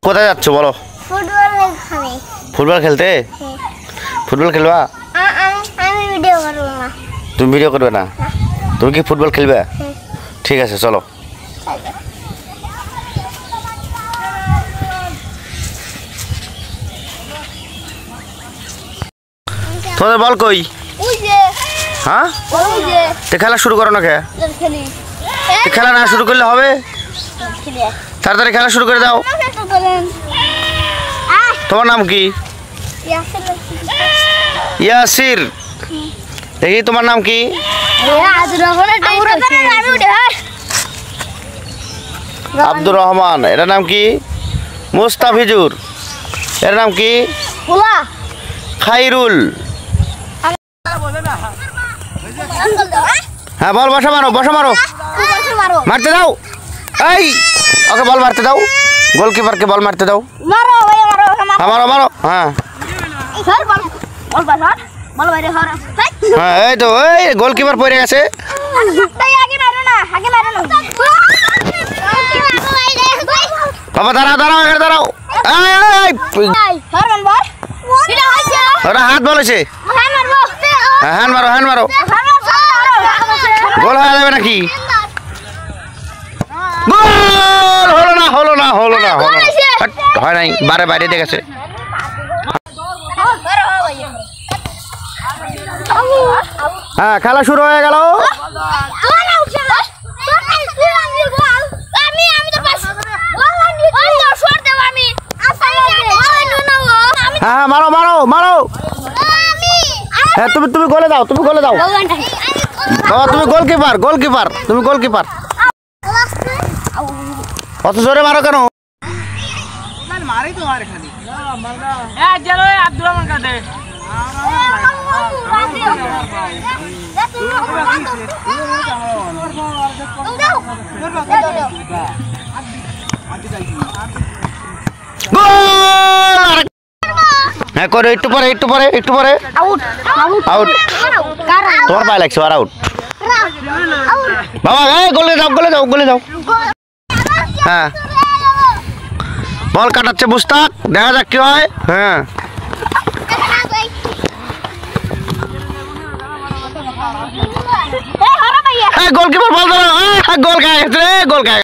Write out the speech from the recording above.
কোথায় যাচ্ছ বলো? ফুটবল খেলতে? ফুটবল খেলবা? তুমি ভিডিও করবে না? তুমি কি ফুটবল খেলবে? ঠিক আছে চলো। তোমাদের বল কই? হ্যাঁ তো খেলা শুরু করো না কে? খেলা না শুরু করলে হবে? তাড়াতাড়ি খেলা শুরু করে দাও। তোমার নাম কি? ইয়াসির। দেখি তোমার নাম কি? আব্দুর রহমান। এটার নাম কি? মুস্তাফিজুর। এর নাম কি? খাইরুল। হ্যাঁ বল বসা মারো, বসা মারো, মারতে দাও। এই ওকে বল মারতে দাও, গোলকিপারকে বল মারতে দাও। মারো মারো। হ্যাঁ হ্যাঁ এই তো এই গোলকিপার পড়ে গেছে। বাবা দাঁড়াও দাঁড়াও, এখানে দাঁড়াও। ওরা হাত বলেছে। হ্যান্ড মারো, হ্যান্ড মারো। গোল হয়ে যাবে নাকি? গোল হলো না, হলো না, হলো না, হলো না, হয় নাই, বারে বাইরে দিয়ে গেছে। হ্যাঁ খেলা শুরু হয়ে গেল। হ্যাঁ মারো মারো মারো। হ্যাঁ তুমি তুমি গোলে দাও, তুমি গোলে দাও। তুমি গোলকিপার, গোলকিপার, তুমি গোলকিপার। অত জোরে মারো কেন? হ্যাঁ করো, একটু পরে, একটু পরে, একটু পরে। আউট। তোমার পায়ে লাগছে, আর আউট। বাবা গোলে যাও, গোলে যাও, গোলে যাও। হ্যাঁ বল কাটাচ্ছে মুস্তাক, দেখা যাক কি হয়। হ্যাঁ গোলকিপার বল ধরো। গোল খায়, গোল খায়।